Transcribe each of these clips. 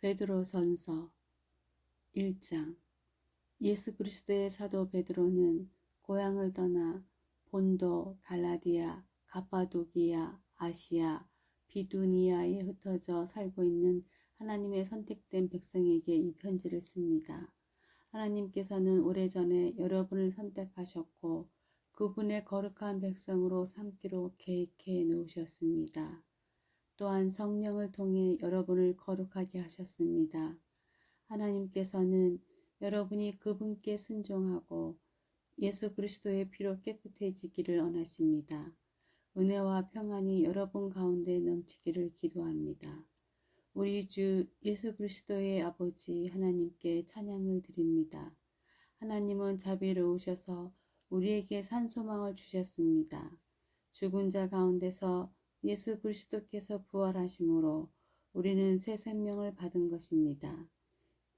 베드로전서 1장. 예수 그리스도의 사도 베드로는 고향을 떠나 본도, 갈라디아, 갑바도기아, 아시아, 비두니아에 흩어져 살고 있는 하나님의 선택된 백성에게 이 편지를 씁니다. 하나님께서는 오래전에 여러분을 선택하셨고 그분의 거룩한 백성으로 삼기로 계획해 놓으셨습니다. 또한 성령을 통해 여러분을 거룩하게 하셨습니다. 하나님께서는 여러분이 그분께 순종하고 예수 그리스도의 피로 깨끗해지기를 원하십니다. 은혜와 평안이 여러분 가운데 넘치기를 기도합니다. 우리 주 예수 그리스도의 아버지 하나님께 찬양을 드립니다. 하나님은 자비로우셔서 우리에게 산소망을 주셨습니다. 죽은 자 가운데서 예수 그리스도께서 부활하심으로 우리는 새 생명을 받은 것입니다.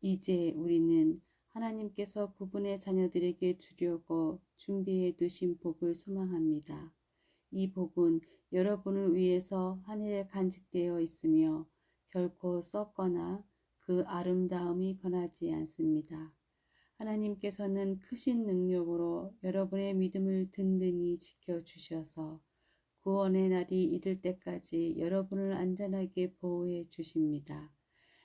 이제 우리는 하나님께서 그분의 자녀들에게 주려고 준비해 두신 복을 소망합니다. 이 복은 여러분을 위해서 하늘에 간직되어 있으며 결코 썩거나 그 아름다움이 변하지 않습니다. 하나님께서는 크신 능력으로 여러분의 믿음을 든든히 지켜주셔서 구원의 날이 이를 때까지 여러분을 안전하게 보호해 주십니다.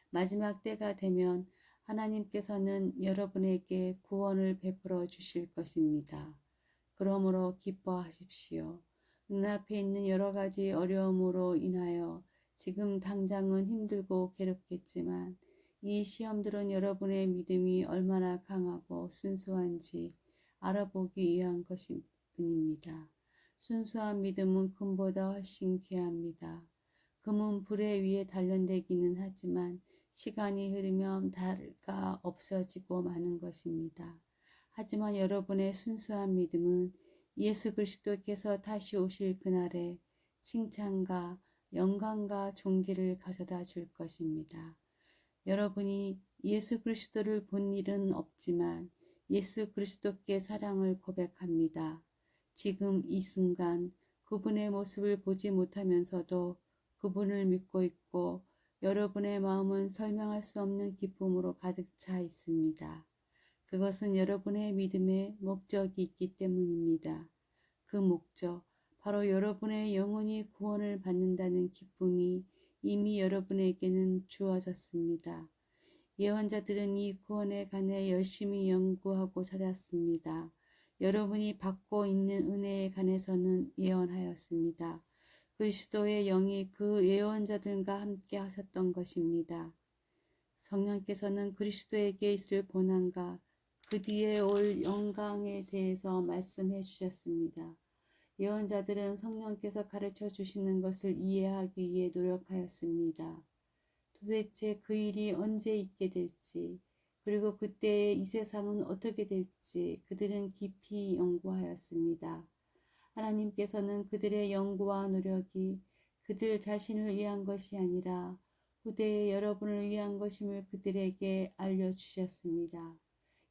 마지막 때가 되면 하나님께서는 여러분에게 구원을 베풀어 주실 것입니다. 그러므로 기뻐하십시오. 눈앞에 있는 여러 가지 어려움으로 인하여 지금 당장은 힘들고 괴롭겠지만 이 시험들은 여러분의 믿음이 얼마나 강하고 순수한지 알아보기 위한 것일 뿐입니다. 순수한 믿음은 금보다 훨씬 귀합니다. 금은 불에 위에 단련되기는 하지만 시간이 흐르면 달가 없어지고 마는 것입니다. 하지만 여러분의 순수한 믿음은 예수 그리스도께서 다시 오실 그날에 칭찬과 영광과 존귀를 가져다 줄 것입니다. 여러분이 예수 그리스도를 본 일은 없지만 예수 그리스도께 사랑을 고백합니다. 지금 이 순간 그분의 모습을 보지 못하면서도 그분을 믿고 있고 여러분의 마음은 설명할 수 없는 기쁨으로 가득 차 있습니다. 그것은 여러분의 믿음에 목적이 있기 때문입니다. 그 목적, 바로 여러분의 영혼이 구원을 받는다는 기쁨이 이미 여러분에게는 주어졌습니다. 예언자들은 이 구원에 관해 열심히 연구하고 찾았습니다. 여러분이 받고 있는 은혜에 관해서는 예언하였습니다. 그리스도의 영이 그 예언자들과 함께 하셨던 것입니다. 성령께서는 그리스도에게 있을 고난과 그 뒤에 올 영광에 대해서 말씀해 주셨습니다. 예언자들은 성령께서 가르쳐 주시는 것을 이해하기 위해 노력하였습니다. 도대체 그 일이 언제 있게 될지, 그리고 그때에 이 세상은 어떻게 될지 그들은 깊이 연구하였습니다. 하나님께서는 그들의 연구와 노력이 그들 자신을 위한 것이 아니라 후대의 여러분을 위한 것임을 그들에게 알려주셨습니다.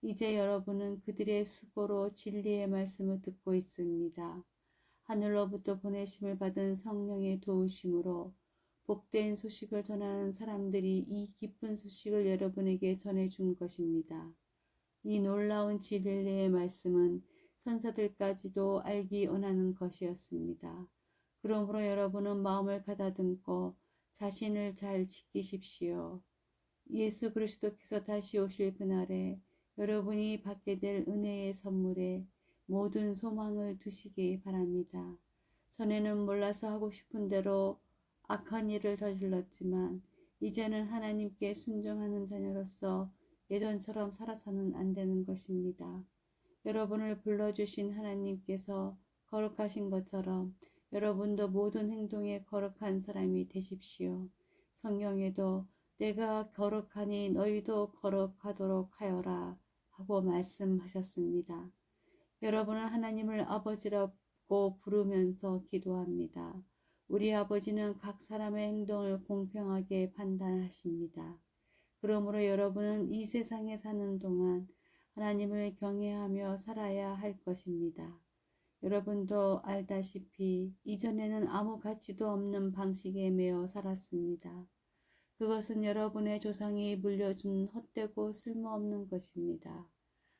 이제 여러분은 그들의 수고로 진리의 말씀을 듣고 있습니다. 하늘로부터 보내심을 받은 성령의 도우심으로 복된 소식을 전하는 사람들이 이 기쁜 소식을 여러분에게 전해준 것입니다. 이 놀라운 진리의 말씀은 선사들까지도 알기 원하는 것이었습니다. 그러므로 여러분은 마음을 가다듬고 자신을 잘 지키십시오. 예수 그리스도께서 다시 오실 그날에 여러분이 받게 될 은혜의 선물에 모든 소망을 두시기 바랍니다. 전에는 몰라서 하고 싶은 대로 악한 일을 저질렀지만 이제는 하나님께 순종하는 자녀로서 예전처럼 살아서는 안 되는 것입니다. 여러분을 불러주신 하나님께서 거룩하신 것처럼 여러분도 모든 행동에 거룩한 사람이 되십시오. 성경에도 내가 거룩하니 너희도 거룩하도록 하여라 하고 말씀하셨습니다. 여러분은 하나님을 아버지라고 부르면서 기도합니다. 우리 아버지는 각 사람의 행동을 공평하게 판단하십니다. 그러므로 여러분은 이 세상에 사는 동안 하나님을 경외하며 살아야 할 것입니다. 여러분도 알다시피 이전에는 아무 가치도 없는 방식에 매여 살았습니다. 그것은 여러분의 조상이 물려준 헛되고 쓸모없는 것입니다.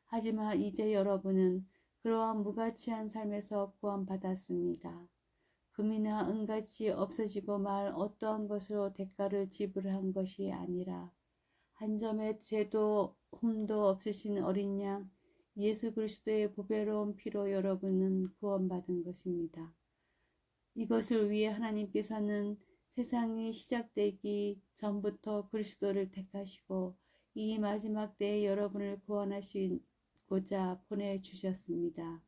하지만 이제 여러분은 그러한 무가치한 삶에서 구원받았습니다. 금이나 은같이 없어지고 말 어떠한 것으로 대가를 지불한 것이 아니라 한 점의 죄도 흠도 없으신 어린 양 예수 그리스도의 보배로운 피로 여러분은 구원받은 것입니다. 이것을 위해 하나님께서는 세상이 시작되기 전부터 그리스도를 택하시고 이 마지막 때에 여러분을 구원하시고자 보내주셨습니다.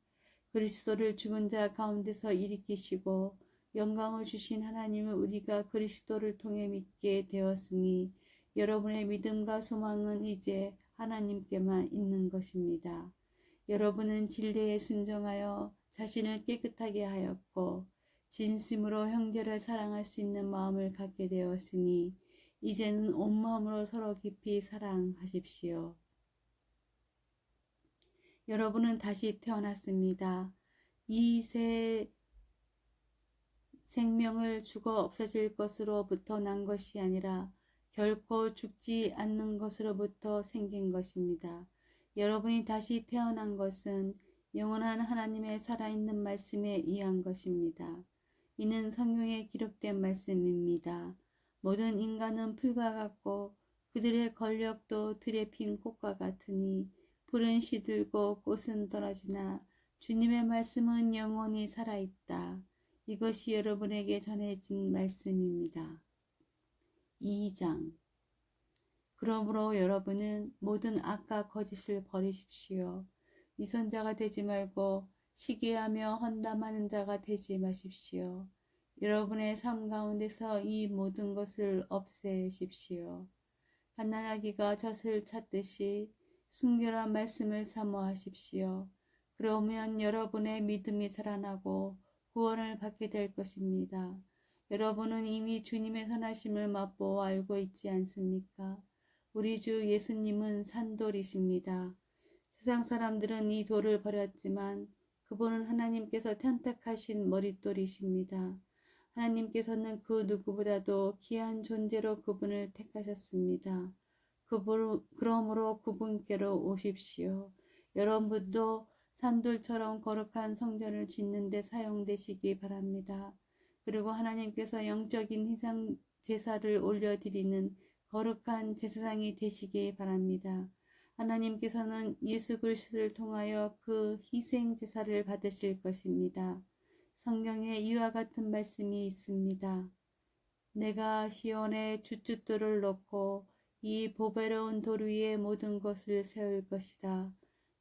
그리스도를 죽은 자 가운데서 일으키시고 영광을 주신 하나님을 우리가 그리스도를 통해 믿게 되었으니 여러분의 믿음과 소망은 이제 하나님께만 있는 것입니다. 여러분은 진리에 순종하여 자신을 깨끗하게 하였고 진심으로 형제를 사랑할 수 있는 마음을 갖게 되었으니 이제는 온 마음으로 서로 깊이 사랑하십시오. 여러분은 다시 태어났습니다. 이 새 생명을 죽어 없어질 것으로부터 난 것이 아니라 결코 죽지 않는 것으로부터 생긴 것입니다. 여러분이 다시 태어난 것은 영원한 하나님의 살아있는 말씀에 의한 것입니다. 이는 성경에 기록된 말씀입니다. 모든 인간은 풀과 같고 그들의 권력도 들에 핀 꽃과 같으니 풀은 시들고 꽃은 떨어지나 주님의 말씀은 영원히 살아있다. 이것이 여러분에게 전해진 말씀입니다. 2장 그러므로 여러분은 모든 악과 거짓을 버리십시오. 위선자가 되지 말고 시기하며 헌담하는 자가 되지 마십시오. 여러분의 삶 가운데서 이 모든 것을 없애십시오. 갓난아기가 젖을 찾듯이 순결한 말씀을 사모하십시오. 그러면 여러분의 믿음이 살아나고 구원을 받게 될 것입니다. 여러분은 이미 주님의 선하심을 맛보아 알고 있지 않습니까? 우리 주 예수님은 산돌이십니다. 세상 사람들은 이 돌을 버렸지만 그분은 하나님께서 선택하신 머릿돌이십니다. 하나님께서는 그 누구보다도 귀한 존재로 그분을 택하셨습니다. 그러므로 그분께로 오십시오. 여러분도 산돌처럼 거룩한 성전을 짓는 데 사용되시기 바랍니다. 그리고 하나님께서 영적인 희생 제사를 올려드리는 거룩한 제사장이 되시기 바랍니다. 하나님께서는 예수 그리스도를 통하여 그 희생 제사를 받으실 것입니다. 성경에 이와 같은 말씀이 있습니다. 내가 시온에 주춧돌을 놓고 이 보배로운 돌 위에 모든 것을 세울 것이다.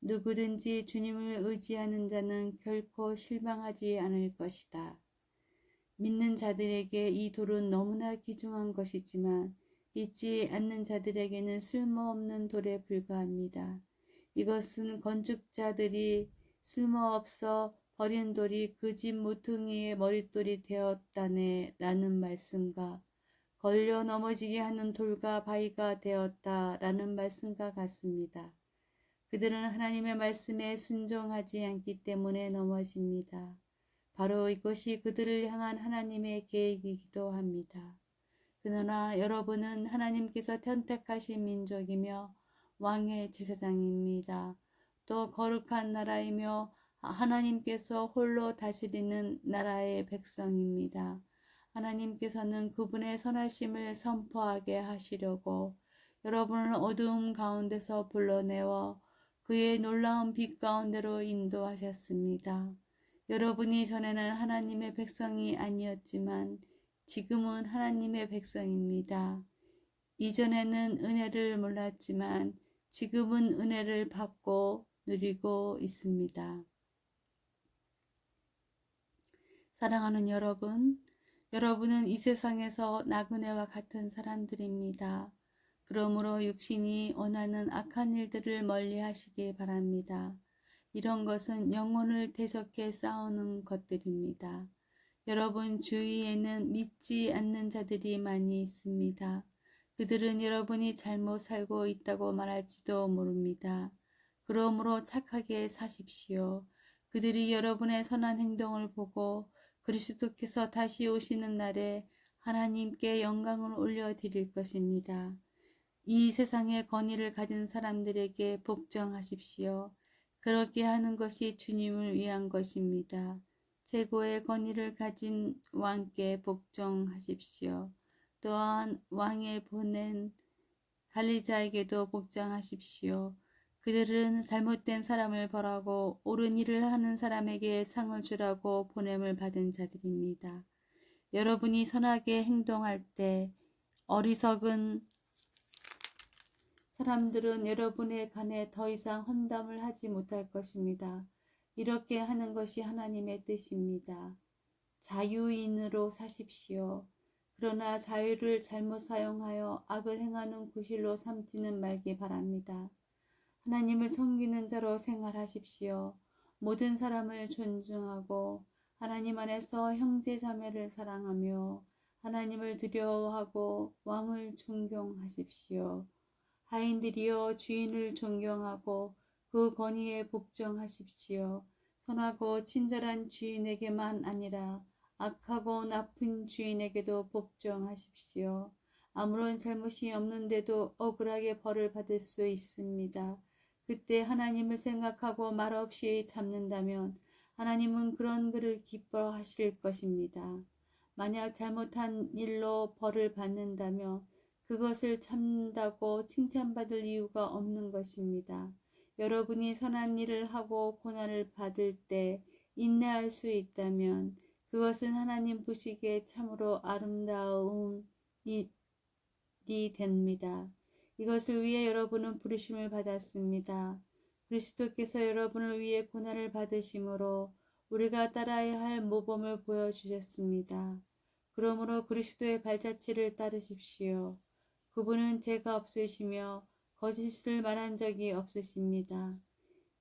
누구든지 주님을 의지하는 자는 결코 실망하지 않을 것이다. 믿는 자들에게 이 돌은 너무나 귀중한 것이지만 믿지 않는 자들에게는 쓸모없는 돌에 불과합니다. 이것은 건축자들이 쓸모없어 버린 돌이 그 집 모퉁이의 머릿돌이 되었다네 라는 말씀과 걸려 넘어지게 하는 돌과 바위가 되었다 라는 말씀과 같습니다. 그들은 하나님의 말씀에 순종하지 않기 때문에 넘어집니다. 바로 이것이 그들을 향한 하나님의 계획이기도 합니다. 그러나 여러분은 하나님께서 선택하신 민족이며 왕의 제사장입니다. 또 거룩한 나라이며 하나님께서 홀로 다스리는 나라의 백성입니다. 하나님께서는 그분의 선하심을 선포하게 하시려고 여러분을 어두움 가운데서 불러내어 그의 놀라운 빛 가운데로 인도하셨습니다. 여러분이 전에는 하나님의 백성이 아니었지만 지금은 하나님의 백성입니다. 이전에는 은혜를 몰랐지만 지금은 은혜를 받고 누리고 있습니다. 사랑하는 여러분, 여러분은 이 세상에서 나그네와 같은 사람들입니다. 그러므로 육신이 원하는 악한 일들을 멀리 하시기 바랍니다. 이런 것은 영혼을 대적해 싸우는 것들입니다. 여러분 주위에는 믿지 않는 자들이 많이 있습니다. 그들은 여러분이 잘못 살고 있다고 말할지도 모릅니다. 그러므로 착하게 사십시오. 그들이 여러분의 선한 행동을 보고 그리스도께서 다시 오시는 날에 하나님께 영광을 올려드릴 것입니다. 이 세상의 권위를 가진 사람들에게 복종하십시오. 그렇게 하는 것이 주님을 위한 것입니다. 최고의 권위를 가진 왕께 복종하십시오. 또한 왕에 보낸 관리자에게도 복종하십시오. 그들은 잘못된 사람을 벌하고 옳은 일을 하는 사람에게 상을 주라고 보냄을 받은 자들입니다. 여러분이 선하게 행동할 때 어리석은 사람들은 여러분에 관해 더 이상 험담을 하지 못할 것입니다. 이렇게 하는 것이 하나님의 뜻입니다. 자유인으로 사십시오. 그러나 자유를 잘못 사용하여 악을 행하는 구실로 삼지는 말기 바랍니다. 하나님을 섬기는 자로 생활하십시오. 모든 사람을 존중하고 하나님 안에서 형제 자매를 사랑하며 하나님을 두려워하고 왕을 존경하십시오. 하인들이여 주인을 존경하고 그 권위에 복종하십시오. 선하고 친절한 주인에게만 아니라 악하고 나쁜 주인에게도 복종하십시오. 아무런 잘못이 없는데도 억울하게 벌을 받을 수 있습니다. 그때 하나님을 생각하고 말없이 잡는다면 하나님은 그런 그를 기뻐하실 것입니다. 만약 잘못한 일로 벌을 받는다면 그것을 참다고 칭찬받을 이유가 없는 것입니다. 여러분이 선한 일을 하고 고난을 받을 때 인내할 수 있다면 그것은 하나님 보시기에 참으로 아름다운 일이 됩니다. 이것을 위해 여러분은 부르심을 받았습니다. 그리스도께서 여러분을 위해 고난을 받으심으로 우리가 따라야 할 모범을 보여주셨습니다. 그러므로 그리스도의 발자취를 따르십시오. 그분은 죄가 없으시며 거짓을 말한 적이 없으십니다.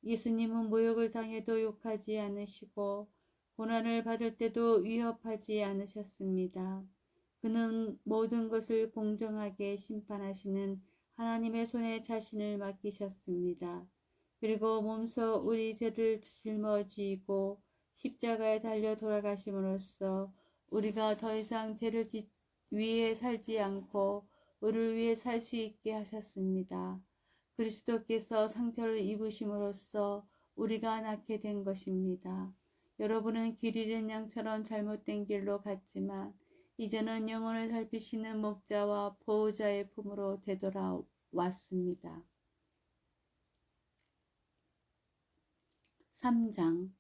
예수님은 모욕을 당해도 욕하지 않으시고 고난을 받을 때도 위협하지 않으셨습니다. 그는 모든 것을 공정하게 심판하시는 하나님의 손에 자신을 맡기셨습니다. 그리고 몸소 우리 죄를 짊어지고 십자가에 달려 돌아가심으로써 우리가 더 이상 죄를 위해 살지 않고 우리를 위해 살 수 있게 하셨습니다. 그리스도께서 상처를 입으심으로써 우리가 낫게 된 것입니다. 여러분은 길 잃은 양처럼 잘못된 길로 갔지만 이제는 영혼을 살피시는 목자와 보호자의 품으로 되돌아왔습니다. 3장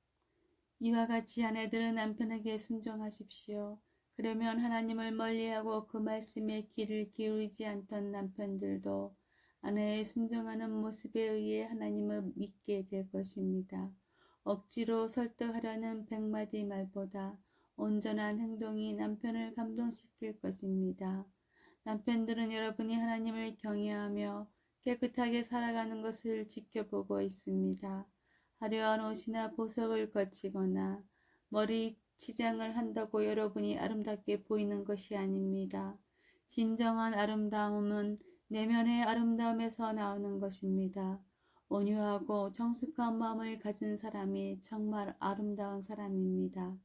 이와 같이 아내들은 남편에게 순종하십시오. 그러면 하나님을 멀리하고 그 말씀에 귀를 기울이지 않던 남편들도 아내의 순종하는 모습에 의해 하나님을 믿게 될 것입니다. 억지로 설득하려는 100마디 말보다 온전한 행동이 남편을 감동시킬 것입니다. 남편들은 여러분이 하나님을 경외하며 깨끗하게 살아가는 것을 지켜보고 있습니다. 화려한 옷이나 보석을 거치거나 머리 치장을 한다고 여러분이 아름답게 보이는 것이 아닙니다. 진정한 아름다움은 내면의 아름다움에서 나오는 것입니다. 온유하고 정숙한 마음을 가진 사람이 정말 아름다운 사람입니다.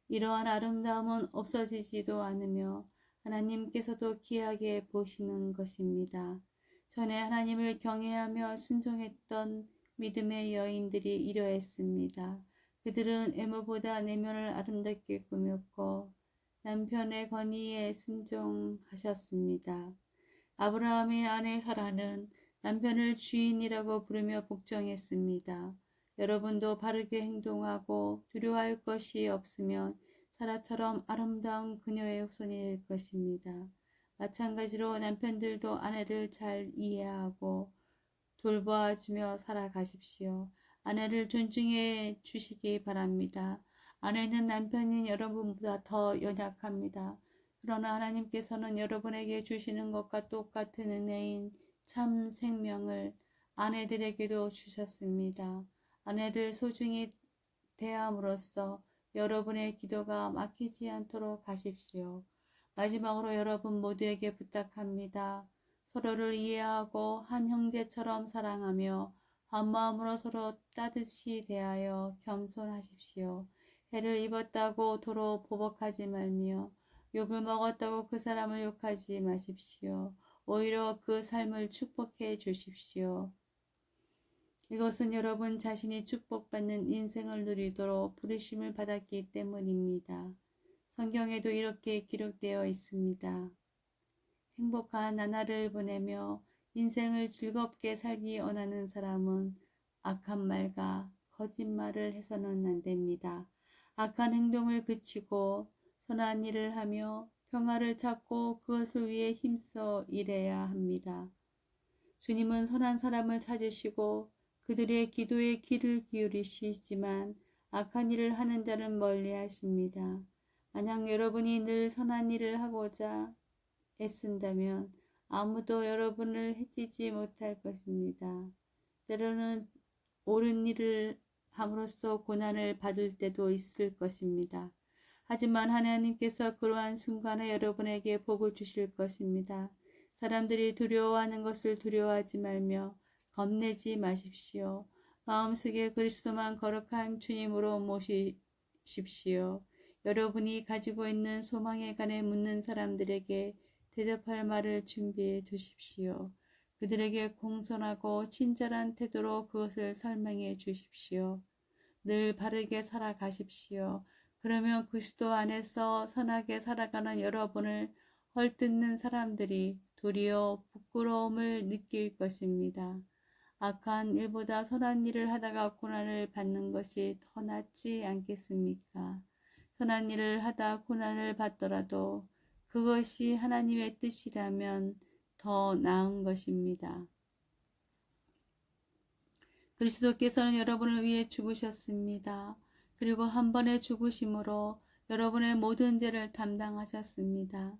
이러한 아름다움은 없어지지도 않으며 하나님께서도 귀하게 보시는 것입니다. 전에 하나님을 경외하며 순종했던 믿음의 여인들이 이러했습니다. 그들은 외모보다 내면을 아름답게 꾸몄고 남편의 권위에 순종하셨습니다. 아브라함의 아내 사라는 남편을 주인이라고 부르며 복종했습니다. 여러분도 바르게 행동하고 두려워할 것이 없으면 사라처럼 아름다운 그녀의 후손이 될 것입니다. 마찬가지로 남편들도 아내를 잘 이해하고 돌봐주며 살아가십시오. 아내를 존중해 주시기 바랍니다. 아내는 남편인 여러분보다 더 연약합니다. 그러나 하나님께서는 여러분에게 주시는 것과 똑같은 은혜인 참 생명을 아내들에게도 주셨습니다. 아내를 소중히 대함으로써 여러분의 기도가 막히지 않도록 하십시오. 마지막으로 여러분 모두에게 부탁합니다. 서로를 이해하고 한 형제처럼 사랑하며 한 마음으로 서로 따뜻이 대하여 겸손하십시오. 해를 입었다고 도로 보복하지 말며 욕을 먹었다고 그 사람을 욕하지 마십시오. 오히려 그 삶을 축복해 주십시오. 이것은 여러분 자신이 축복받는 인생을 누리도록 부르심을 받았기 때문입니다. 성경에도 이렇게 기록되어 있습니다. 행복한 나날을 보내며 인생을 즐겁게 살기 원하는 사람은 악한 말과 거짓말을 해서는 안 됩니다. 악한 행동을 그치고 선한 일을 하며 평화를 찾고 그것을 위해 힘써 일해야 합니다. 주님은 선한 사람을 찾으시고 그들의 기도에 귀를 기울이시지만 악한 일을 하는 자는 멀리 하십니다. 만약 여러분이 늘 선한 일을 하고자 애쓴다면 아무도 여러분을 해치지 못할 것입니다. 때로는 옳은 일을 함으로써 고난을 받을 때도 있을 것입니다. 하지만 하나님께서 그러한 순간에 여러분에게 복을 주실 것입니다. 사람들이 두려워하는 것을 두려워하지 말며 겁내지 마십시오. 마음속에 그리스도만 거룩한 주님으로 모시십시오. 여러분이 가지고 있는 소망에 관해 묻는 사람들에게 대답할 말을 준비해 두십시오. 그들에게 공손하고 친절한 태도로 그것을 설명해 주십시오. 늘 바르게 살아가십시오. 그러면 그리스도 안에서 선하게 살아가는 여러분을 헐뜯는 사람들이 도리어 부끄러움을 느낄 것입니다. 악한 일보다 선한 일을 하다가 고난을 받는 것이 더 낫지 않겠습니까? 선한 일을 하다 고난을 받더라도 그것이 하나님의 뜻이라면 더 나은 것입니다. 그리스도께서는 여러분을 위해 죽으셨습니다. 그리고 한 번의 죽으심으로 여러분의 모든 죄를 담당하셨습니다.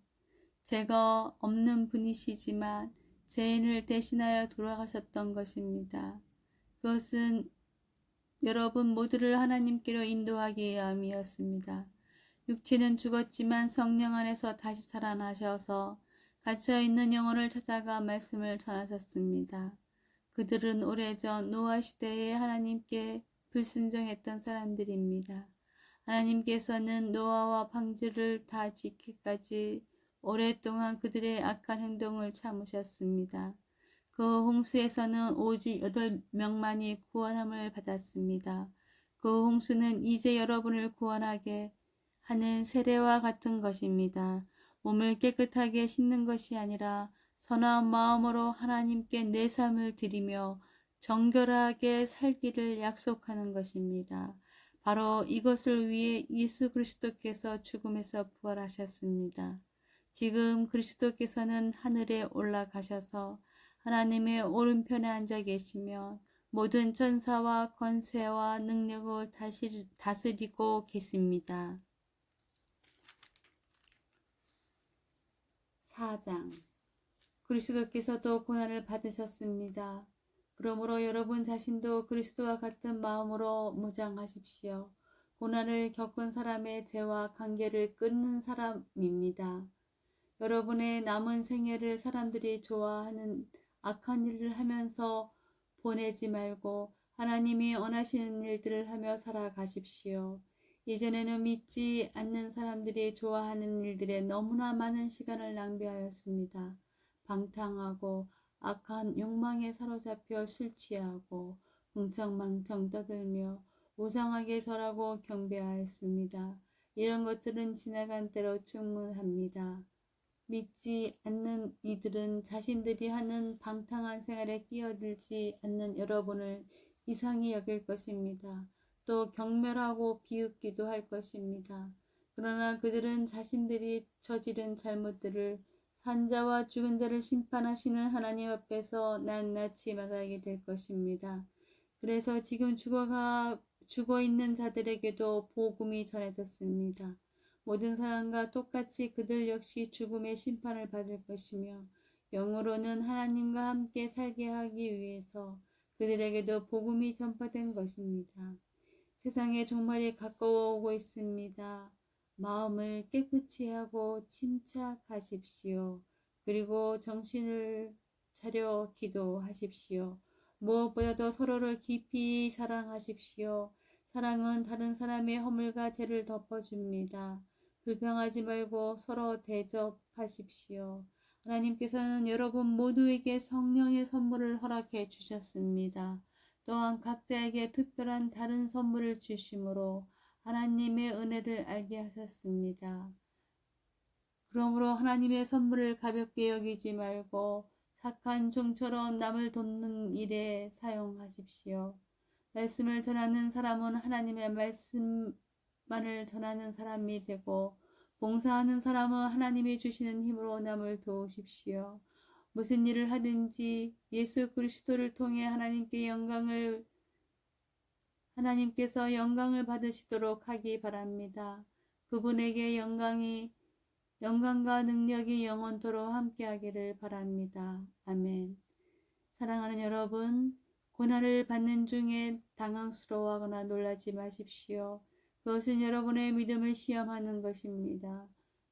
죄가 없는 분이시지만 죄인을 대신하여 돌아가셨던 것입니다. 그것은 여러분 모두를 하나님께로 인도하기 위함이었습니다. 육체는 죽었지만 성령 안에서 다시 살아나셔서 갇혀있는 영혼을 찾아가 말씀을 전하셨습니다. 그들은 오래전 노아 시대에 하나님께 불순종했던 사람들입니다. 하나님께서는 노아와 방주를 다 지키기까지 오랫동안 그들의 악한 행동을 참으셨습니다. 그 홍수에서는 오직 8명만이 구원함을 받았습니다. 그 홍수는 이제 여러분을 구원하게 하는 세례와 같은 것입니다. 몸을 깨끗하게 씻는 것이 아니라 선한 마음으로 하나님께 내 삶을 드리며 정결하게 살기를 약속하는 것입니다. 바로 이것을 위해 예수 그리스도께서 죽음에서 부활하셨습니다. 지금 그리스도께서는 하늘에 올라가셔서 하나님의 오른편에 앉아 계시며 모든 천사와 권세와 능력을 다스리고 계십니다. 4장 그리스도께서도 고난을 받으셨습니다. 그러므로 여러분 자신도 그리스도와 같은 마음으로 무장하십시오. 고난을 겪은 사람의 죄와 관계를 끊는 사람입니다. 여러분의 남은 생애를 사람들이 좋아하는 악한 일을 하면서 보내지 말고 하나님이 원하시는 일들을 하며 살아가십시오. 이전에는 믿지 않는 사람들이 좋아하는 일들에 너무나 많은 시간을 낭비하였습니다. 방탕하고 악한 욕망에 사로잡혀 술 취하고 흥청망청 떠들며 우상하게 절하고 경배하였습니다. 이런 것들은 지나간 때로 충분합니다. 믿지 않는 이들은 자신들이 하는 방탕한 생활에 끼어들지 않는 여러분을 이상히 여길 것입니다. 또 경멸하고 비웃기도 할 것입니다. 그러나 그들은 자신들이 저지른 잘못들을 산자와 죽은 자를 심판하시는 하나님 앞에서 낱낱이 마다하게 될 것입니다. 그래서 지금 죽어 있는 자들에게도 복음이 전해졌습니다. 모든 사람과 똑같이 그들 역시 죽음의 심판을 받을 것이며 영으로는 하나님과 함께 살게 하기 위해서 그들에게도 복음이 전파된 것입니다. 세상의 종말이 가까워 오고 있습니다. 마음을 깨끗이 하고 침착하십시오. 그리고 정신을 차려 기도하십시오. 무엇보다도 서로를 깊이 사랑하십시오. 사랑은 다른 사람의 허물과 죄를 덮어줍니다. 불평하지 말고 서로 대접하십시오. 하나님께서는 여러분 모두에게 성령의 선물을 허락해 주셨습니다. 또한 각자에게 특별한 다른 선물을 주심으로 하나님의 은혜를 알게 하셨습니다. 그러므로 하나님의 선물을 가볍게 여기지 말고 착한 종처럼 남을 돕는 일에 사용하십시오. 말씀을 전하는 사람은 하나님의 말씀만을 전하는 사람이 되고, 봉사하는 사람은 하나님이 주시는 힘으로 남을 도우십시오. 무슨 일을 하든지 예수 그리스도를 통해 하나님께서 영광을 받으시도록 하기 바랍니다. 그분에게 영광과 능력이 영원토록 함께하기를 바랍니다. 아멘. 사랑하는 여러분, 고난을 받는 중에 당황스러워하거나 놀라지 마십시오. 그것은 여러분의 믿음을 시험하는 것입니다.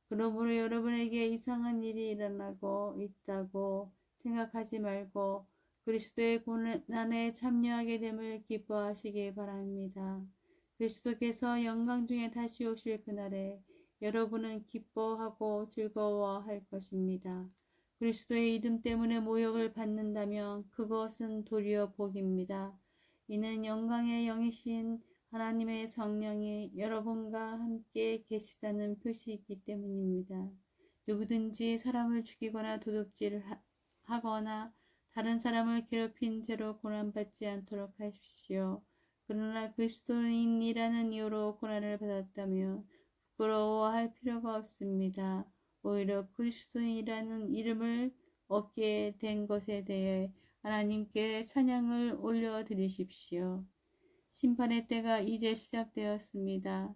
그러므로 여러분에게 이상한 일이 일어나고 있다고 생각하지 말고 그리스도의 고난에 참여하게 됨을 기뻐하시기 바랍니다. 그리스도께서 영광 중에 다시 오실 그날에 여러분은 기뻐하고 즐거워할 것입니다. 그리스도의 이름 때문에 모욕을 받는다면 그것은 도리어 복입니다. 이는 영광의 영이신 하나님의 성령이 여러분과 함께 계시다는 표시이기 때문입니다. 누구든지 사람을 죽이거나 도둑질하거나 다른 사람을 괴롭힌 죄로 고난받지 않도록 하십시오. 그러나 그리스도인이라는 이유로 고난을 받았다면 부끄러워할 필요가 없습니다. 오히려 그리스도인이라는 이름을 얻게 된 것에 대해 하나님께 찬양을 올려드리십시오. 심판의 때가 이제 시작되었습니다.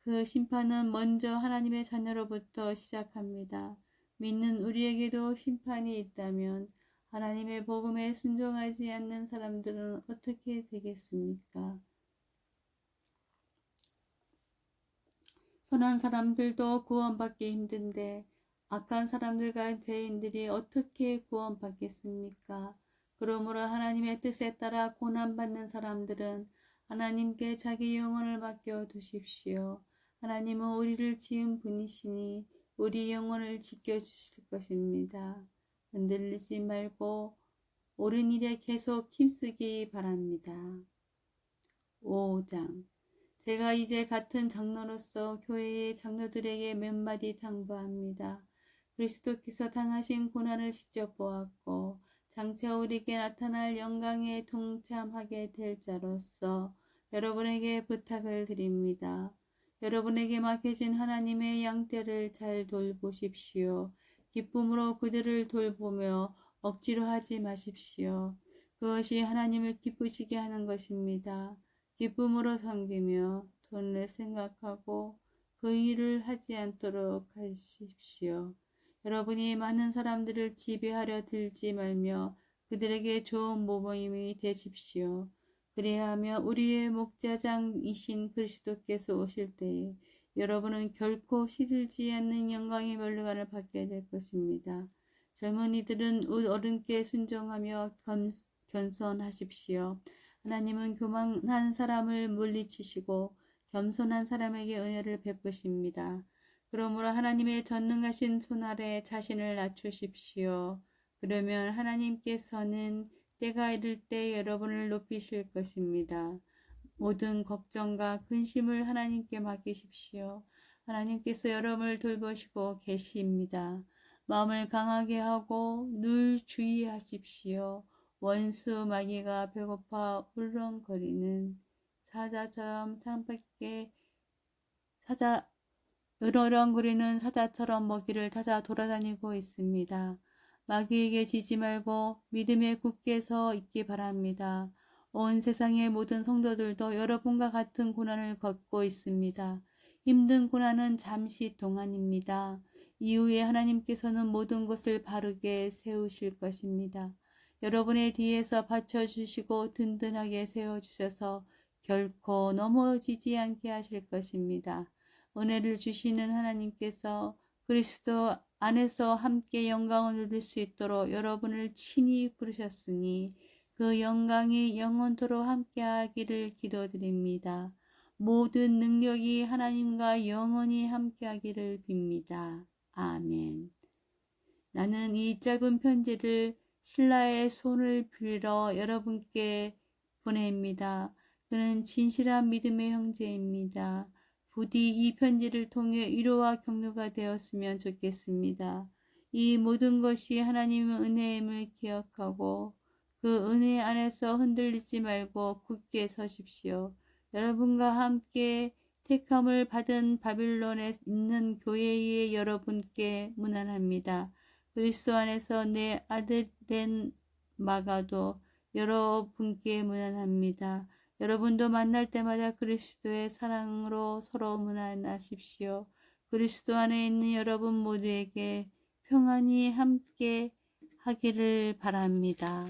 그 심판은 먼저 하나님의 자녀로부터 시작합니다. 믿는 우리에게도 심판이 있다면 하나님의 복음에 순종하지 않는 사람들은 어떻게 되겠습니까? 선한 사람들도 구원받기 힘든데 악한 사람들과 죄인들이 어떻게 구원받겠습니까? 그러므로 하나님의 뜻에 따라 고난받는 사람들은 하나님께 자기 영혼을 맡겨두십시오. 하나님은 우리를 지은 분이시니 우리 영혼을 지켜주실 것입니다. 흔들리지 말고 옳은 일에 계속 힘쓰기 바랍니다. 5장 제가 이제 같은 장로로서 교회의 장로들에게 몇 마디 당부합니다. 그리스도께서 당하신 고난을 직접 보았고 장차 우리에게 나타날 영광에 동참하게 될 자로서 여러분에게 부탁을 드립니다. 여러분에게 맡겨진 하나님의 양떼를 잘 돌보십시오. 기쁨으로 그들을 돌보며 억지로 하지 마십시오. 그것이 하나님을 기쁘시게 하는 것입니다. 기쁨으로 섬기며 돈을 생각하고 그 일을 하지 않도록 하십시오. 여러분이 많은 사람들을 지배하려 들지 말며 그들에게 좋은 모범이 되십시오. 그래야 하면 우리의 목자장이신 그리스도께서 오실 때에 여러분은 결코 시들지 않는 영광의 면류관을 받게 될 것입니다. 젊은이들은 어른께 순종하며 겸손하십시오. 하나님은 교만한 사람을 물리치시고 겸손한 사람에게 은혜를 베푸십니다. 그러므로 하나님의 전능하신 손 아래 자신을 낮추십시오. 그러면 하나님께서는 때가 이를 때 여러분을 높이실 것입니다. 모든 걱정과 근심을 하나님께 맡기십시오. 하나님께서 여러분을 돌보시고 계십니다. 마음을 강하게 하고 늘 주의하십시오. 원수 마귀가 배고파 울렁거리는 사자처럼 으르렁거리는 사자처럼 먹이를 찾아 돌아다니고 있습니다. 마귀에게 지지 말고 믿음에 굳게 서 있기 바랍니다. 온 세상의 모든 성도들도 여러분과 같은 고난을 겪고 있습니다. 힘든 고난은 잠시 동안입니다. 이후에 하나님께서는 모든 것을 바르게 세우실 것입니다. 여러분의 뒤에서 받쳐주시고 든든하게 세워주셔서 결코 넘어지지 않게 하실 것입니다. 은혜를 주시는 하나님께서 그리스도 안에서 함께 영광을 누릴 수 있도록 여러분을 친히 부르셨으니 그 영광이 영원토록 함께하기를 기도드립니다. 모든 능력이 하나님과 영원히 함께하기를 빕니다. 아멘. 나는 이 짧은 편지를 신라의 손을 빌어 여러분께 보냅니다. 그는 진실한 믿음의 형제입니다. 부디 이 편지를 통해 위로와 격려가 되었으면 좋겠습니다. 이 모든 것이 하나님의 은혜임을 기억하고 그 은혜 안에서 흔들리지 말고 굳게 서십시오. 여러분과 함께 택함을 받은 바빌론에 있는 교회의 여러분께 문안합니다. 그리스도 안에서 내 아들 된 마가도 여러분께 문안합니다. 여러분도 만날 때마다 그리스도의 사랑으로 서로 문안하십시오. 그리스도 안에 있는 여러분 모두에게 평안이 함께 하기를 바랍니다.